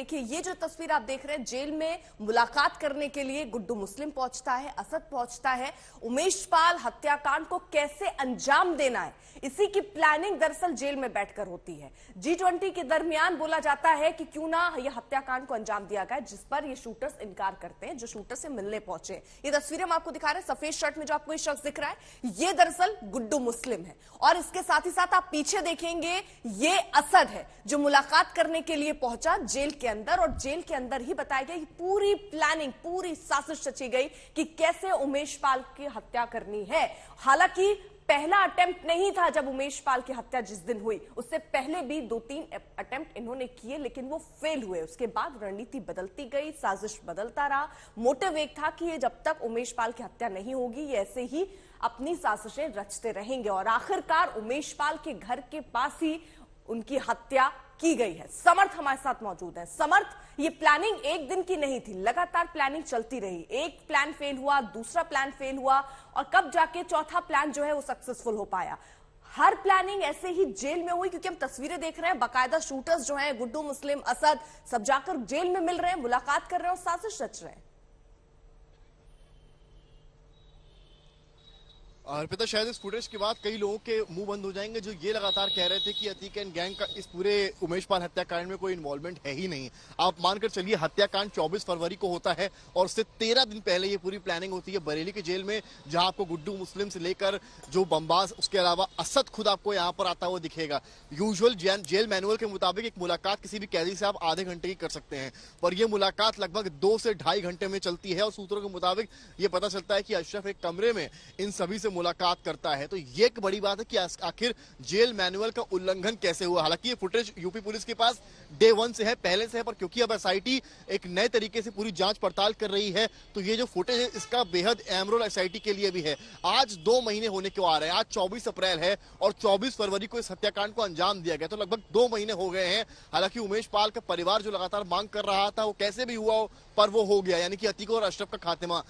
देखिए ये जो तस्वीर आप देख रहे हैं, जेल में मुलाकात करने के लिए गुड्डू मुस्लिम पहुंचता है, असद पहुंचता है। उमेश पाल हत्याकांड को कैसे अंजाम देना है, इसी की प्लानिंग दरअसल जेल में बैठकर होती है। G20 के दरमियान बोला जाता है कि क्यों ना यह हत्याकांड को अंजाम दिया गया, जिस पर ये शूटर्स इनकार करते हैं, जो शूटर से मिलने पहुंचे। ये तस्वीरें हम आपको दिखा रहे हैं, सफेद शर्ट में जो आपको ये शख्स दिख रहा है, ये दरअसल गुड्डू मुस्लिम है। और इसके साथ ही साथ आप पीछे देखेंगे, ये असद है जो मुलाकात करने के लिए पहुंचा जेल के अंदर। और जेल के अंदर ही बताया गया कि पूरी प्लानिंग, पूरी साजिश रची गई कि कैसे उमेश पाल की हत्या करनी है। हालांकि पहला अटेम्प्ट नहीं था जब उमेश पाल की हत्या जिस दिन हुई, उससे पहले भी 2-3 अटेम्प्ट इन्होंने किए, लेकिन वो फेल हुए। उसके बाद रणनीति बदलती गई, साजिश बदलता रहा। मोटिव एक था कि ये जब तक उमेश पाल की हत्या नहीं होगी, ये ऐसे ही अपनी साजिशें रचते रहेंगे। और आखिरकार उमेश पाल के घर के पास ही उनकी हत्या की गई है। समर्थ हमारे साथ मौजूद है। समर्थ, ये प्लानिंग एक दिन की नहीं थी, लगातार प्लानिंग चलती रही। एक प्लान फेल हुआ, दूसरा प्लान फेल हुआ, और कब जाके चौथा प्लान जो है वो सक्सेसफुल हो पाया। हर प्लानिंग ऐसे ही जेल में हुई, क्योंकि हम तस्वीरें देख रहे हैं, बाकायदा शूटर्स जो हैं, गुड्डू मुस्लिम, असद, सब जाकर जेल में मिल रहे हैं, मुलाकात कर रहे हैं और साजिश रच रहे हैं। अर्पिता, शायद इस फुटेज के बाद कई लोगों के मुंह बंद हो जाएंगे जो ये लगातार कह रहे थे कि अतीक एंड गैंग का इस पूरे उमेश पाल हत्याकांड में कोई इन्वॉल्वमेंट है ही नहीं। आप मानकर चलिए, हत्याकांड 24 फरवरी को होता है और उससे 13 दिन पहले ये पूरी प्लानिंग होती है बरेली के जेल में, जहां आपको गुड्डू मुस्लिम से लेकर जो बमबाज, उसके अलावा असद खुद आपको यहाँ पर आता हुआ दिखेगा। यूजुअल जेल मैनुअल के मुताबिक एक मुलाकात किसी भी कैदी से आप आधे घंटे की कर सकते हैं, पर यह मुलाकात लगभग 2 से ढाई घंटे में चलती है। और सूत्रों के मुताबिक ये पता चलता है कि अशरफ एक कमरे में इन सभी से मुलाकात करता है। तो ये एक बड़ी बात है कि आखिर जेल मैनुअल का उल्लंघन कैसे हुआ। हालांकि ये फुटेज यूपी पुलिस के पास डे 1 से है, पहले से है, पर क्योंकि अब एसआईटी एक नए तरीके से पूरी जांच पड़ताल कर रही है, तो ये जो फुटेज है इसका बेहद अहम रोल एसआईटी के लिए भी है। आज 2 महीने होने को आ रहे हैं, आज 24 अप्रैल है और 24 फरवरी को इस हत्याकांड को अंजाम दिया गया, तो लगभग 2 महीने हो गए हैं। हालांकि उमेश पाल का परिवार जो लगातार मांग कर रहा था, वो कैसे भी हुआ हो, पर वो हो गया, यानी कि अतीक और अशरफ का खात्मा।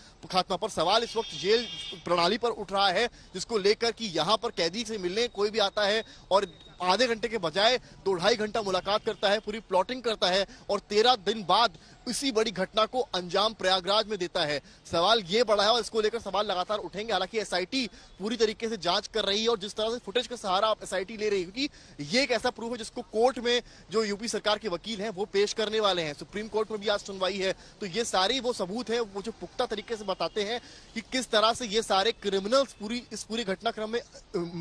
पर सवाल इस वक्त जेल प्रणाली पर उठ रहा है, जिसको लेकर कि यहां पर कैदी से मिलने कोई भी आता है और आधे घंटे के बजाय 2-2.5 घंटा मुलाकात करता है, पूरी प्लॉटिंग करता है और 13 दिन बाद इसी बड़ी घटना को अंजाम प्रयागराज में देता है। सवाल ये बड़ा है और इसको लेकर सवाल लगातार उठेंगे। हालांकि एसआईटी पूरी तरीके से जांच कर रही है और जिस तरह से फुटेज का सहारा एसआईटी ले रही है, क्योंकि ये एक ऐसा प्रूफ है जिसको कोर्ट में जो यूपी सरकार के वकील हैं वो पेश करने वाले हैं। सुप्रीम कोर्ट में भी आज सुनवाई है, तो ये सारी वो सबूत है वो जो पुख्ता तरीके से बताते हैं कि किस तरह से ये सारे क्रिमिनल्स इस पूरी घटनाक्रम में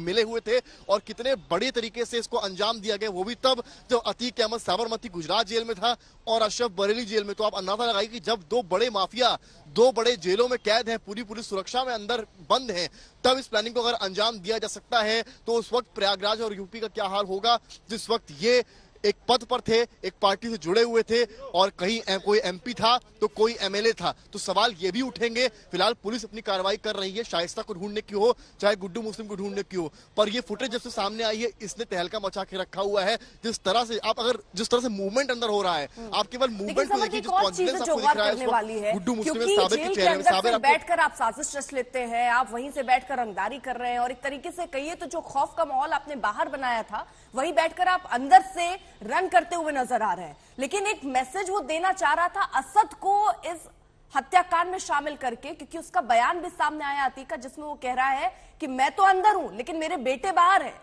मिले हुए थे और कितने बड़े तरीके से इसको अंजाम दिया गया, वो भी तब जब अतीक अहमद साबरमती गुजरात जेल में था और अशरफ बरेली जेल में। तो आप अंदाजा लगाइए कि जब 2 बड़े माफिया 2 बड़े जेलों में कैद हैं, पूरी सुरक्षा में अंदर बंद हैं, तब इस प्लानिंग को अगर अंजाम दिया जा सकता है, तो उस वक्त प्रयागराज और यूपी का क्या हाल होगा, जिस वक्त ये एक पद पर थे, एक पार्टी से जुड़े हुए थे और कहीं कोई एमपी था तो कोई एमएलए था। तो सवाल ये भी उठेंगे। फिलहाल पुलिस अपनी कार्रवाई कर रही है, शाइस्ता को ढूंढने की हो चाहे गुड्डू मुस्लिम को ढूंढने की हो, पर ये फुटेज जब से सामने आई है इसने तहलका मचा के रखा हुआ है। जिस तरह से मूवमेंट अंदर हो रहा है, आप केवल मूवमेंट को देखिए, जिस कॉन्फिडेंस आपको दिख रहा है गुड्डू मुस्लिम साबिर के चेहरे में। साबिर, बैठकर आप साजिश रच लेते हैं, आप वहीं से बैठकर रंगदारी कर रहे हैं और एक तरीके से कहिए तो जो खौफ का माहौल आपने बाहर बनाया था, वहीं बैठकर आप अंदर से रन करते हुए नजर आ रहे हैं। लेकिन एक मैसेज वो देना चाह रहा था असद को इस हत्याकांड में शामिल करके, क्योंकि उसका बयान भी सामने आया अतीक का, जिसमें वो कह रहा है कि मैं तो अंदर हूं लेकिन मेरे बेटे बाहर हैं।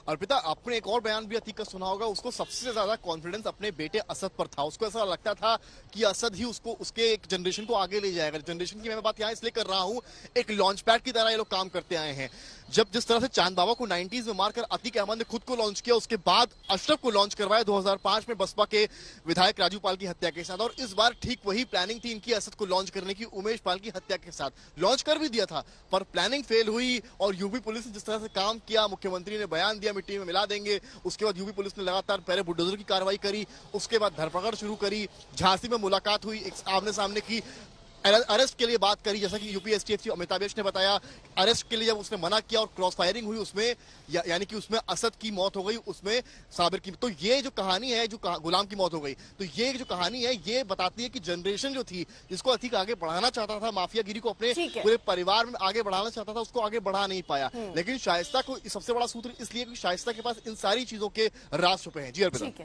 अर्पिता, आपने एक और बयान भी अतीक का सुना होगा, उसको सबसे ज्यादा कॉन्फिडेंस अपने बेटे असद पर था। उसको ऐसा लगता था कि असद ही उसके एक जनरेशन को आगे ले जाएगा। जनरेशन की मैं बात यहाँ इसलिए कर रहा हूँ, एक लॉन्च पैड की तरह ये लोग काम करते आए हैं। जब जिस तरह से चांद बाबा को 90s में मारकर अतीक अहमद ने खुद को लॉन्च किया, उसके बाद अशरफ को लॉन्च करवाया 2005 में बसपा के विधायक राजू पाल की हत्या के साथ, और इस बार ठीक वही प्लानिंग थी इनकी असद को लॉन्च करने की उमेश पाल की हत्या के साथ। लॉन्च कर भी दिया था, पर प्लानिंग फेल हुई और यूपी पुलिस ने जिस तरह से काम किया, मुख्यमंत्री ने बयान दिया मिट्टी में मिला देंगे, उसके बाद यूपी पुलिस ने लगातार पहले बुलडोजर की कार्रवाई करी, उसके बाद धरपकड़ शुरू करी, झांसी में मुलाकात हुई, एक आमने सामने की अरेस्ट के लिए बात करी, जैसा कि यूपी एसटीएफ चीफ अमिताभ ने बताया, अरेस्ट के लिए जब उसने मना किया और क्रॉस फायरिंग हुई उसमें यानी कि उसमें असद की मौत हो गई, उसमें साबिर की। तो ये जो कहानी है, जो गुलाम की मौत हो गई, तो ये जो कहानी है ये बताती है कि जनरेशन जो थी जिसको अतीक आगे बढ़ाना चाहता था, माफियागिरी को अपने पूरे परिवार में आगे बढ़ाना चाहता था, उसको आगे बढ़ा नहीं पाया। लेकिन शाइस्ता को सबसे बड़ा सूत्र इसलिए कि शाइस्ता के पास इन सारी चीजों के राज छुपे हैं। जी अर्पिता।